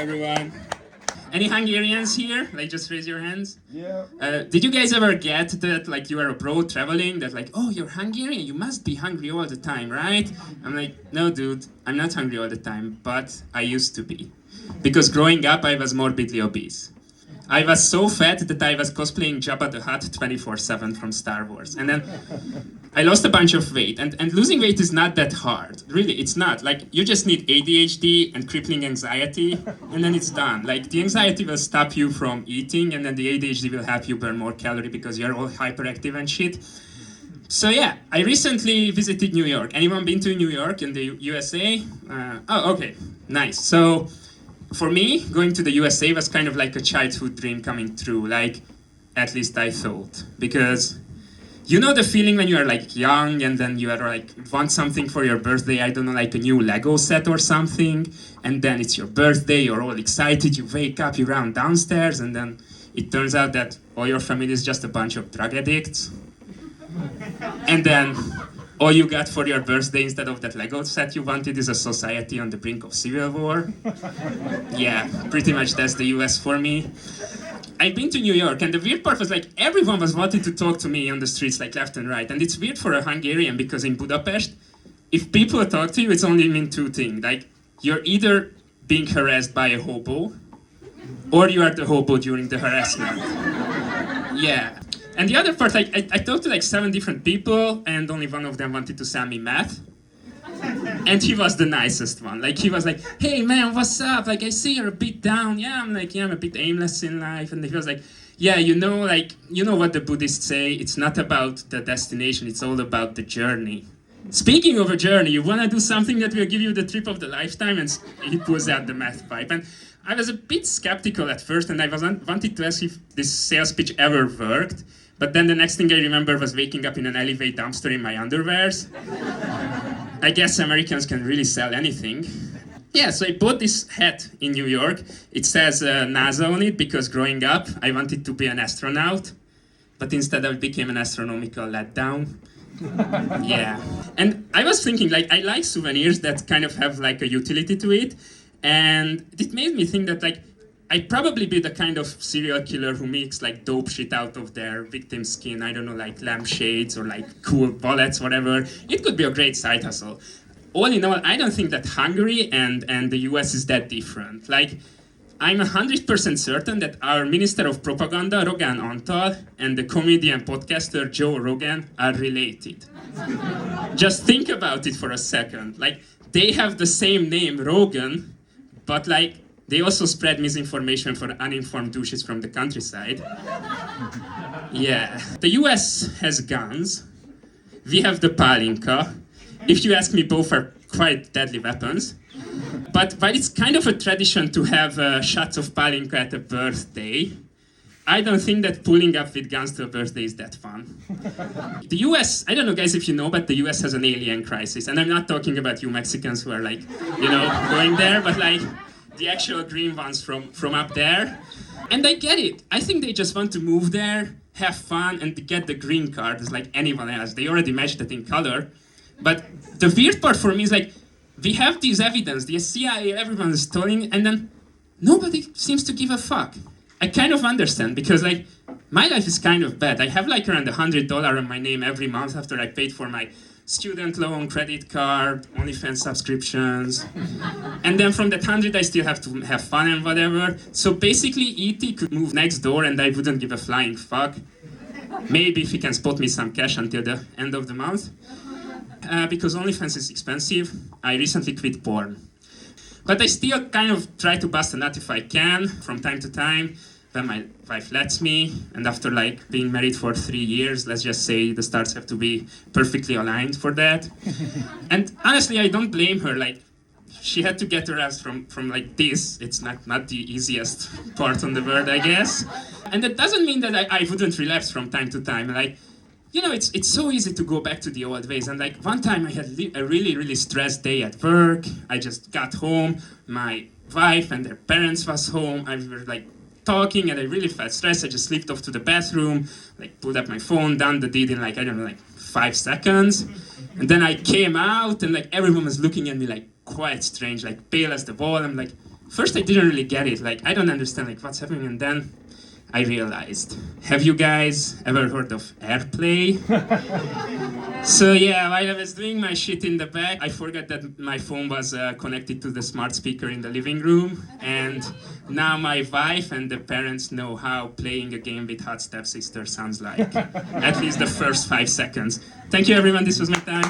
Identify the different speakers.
Speaker 1: everyone. Any Hungarians here? Like, just raise your hands.
Speaker 2: Yeah.
Speaker 1: Did you guys ever get that, like, you were abroad traveling, that, like, oh, you're Hungarian, you must be hungry all the time, right? I'm like, no, dude, I'm not hungry all the time, but I used to be. Because growing up, I was morbidly obese. I was so fat that I was cosplaying Jabba the Hutt 24/7 from Star Wars. And then I lost a bunch of weight. And losing weight is not that hard. Really, it's not. Like, you just need ADHD and crippling anxiety, and then it's done. Like, the anxiety will stop you from eating, and then the ADHD will help you burn more calories because you're all hyperactive and shit. So yeah, I recently visited New York. Anyone been to New York in the USA? Oh, okay, nice. So for me, going to the USA was kind of like a childhood dream coming true, like, at least I thought. Because you know the feeling when you are like young and then you are like want something for your birthday, I don't know, like a new Lego set or something, and then it's your birthday, you're all excited, you wake up, you run downstairs, and then it turns out that all your family is just a bunch of drug addicts. And then all you got for your birthday instead of that Lego set you wanted is a society on the brink of civil war. Yeah, pretty much that's the US for me. I've been to New York, and the weird part was like everyone was wanting to talk to me on the streets, like left and right. And it's weird for a Hungarian because in Budapest, if people talk to you, it's only mean two things. Like, you're either being harassed by a hobo, or you are the hobo during the harassment. Yeah. And the other part, like, I talked to like 7 different people, and only one of them wanted to sell me meth. And he was the nicest one. Like, he was like, hey man, what's up? Like, I see you're a bit down. Yeah, I'm like, yeah, I'm a bit aimless in life. And he was like, yeah, you know what the Buddhists say? It's not about the destination, it's all about the journey. Speaking of a journey, you want to do something that will give you the trip of the lifetime? And he pulls out the meth pipe. And I was a bit skeptical at first, and I wanted to ask if this sales pitch ever worked. But then the next thing I remember was waking up in an alleyway dumpster in my underwears. I guess Americans can really sell anything. Yeah, so I bought this hat in New York. It says NASA on it because growing up I wanted to be an astronaut, but instead I became an astronomical letdown. Yeah. And I was thinking, like, I like souvenirs that kind of have like a utility to it, and it made me think that, like, I'd probably be the kind of serial killer who makes like dope shit out of their victim's skin. I don't know, like lampshades or like cool wallets, whatever. It could be a great side hustle. All in all, I don't think that Hungary and the US is that different. Like, I'm 100% certain that our Minister of Propaganda, Rogan Antal, and the comedian podcaster Joe Rogan are related. Just think about it for a second. Like, they have the same name, Rogan, but like, they also spread misinformation for uninformed douches from the countryside. Yeah. The US has guns. We have the palinka. If you ask me, both are quite deadly weapons. But while it's kind of a tradition to have shots of palinka at a birthday, I don't think that pulling up with guns to a birthday is that fun. The US, I don't know guys if you know, but the US has an alien crisis. And I'm not talking about you Mexicans who are like, going there, but like, the actual green ones from up there. And I get it. I think they just want to move there, have fun, and get the green card as like anyone else. They already matched it in color. But the weird part for me is like, we have this evidence, the CIA, everyone is telling, and then nobody seems to give a fuck. I kind of understand, because like, my life is kind of bad. I have like around $100 on my name every month after I paid for my student loan, credit card, OnlyFans subscriptions. And then from that 100, I still have to have fun and whatever. So basically, E.T. could move next door and I wouldn't give a flying fuck. Maybe if he can spot me some cash until the end of the month. Because OnlyFans is expensive, I recently quit porn. But I still kind of try to bust a nut if I can, from time to time, when my wife lets me, and after like being married for 3 years, let's just say the stars have to be perfectly aligned for that. And honestly, I don't blame her. Like, she had to get her ass from like this. It's not the easiest part on the world, I guess. And that doesn't mean that I wouldn't relapse from time to time. Like, it's so easy to go back to the old ways. And like one time I had a really, really stressed day at work. I just got home. My wife and their parents was home. I were like talking and I really felt stressed. I just slipped off to the bathroom, like pulled up my phone, done the deed in like, I don't know, like 5 seconds. And then I came out and like everyone was looking at me like quite strange, like pale as the wall. I'm like, first I didn't really get it. Like, I don't understand like what's happening, and then I realized. Have you guys ever heard of AirPlay? So yeah, while I was doing my shit in the back, I forgot that my phone was connected to the smart speaker in the living room, and now my wife and the parents know how playing a game with hot stepsister sounds like. At least the first 5 seconds. Thank you everyone, this was my time.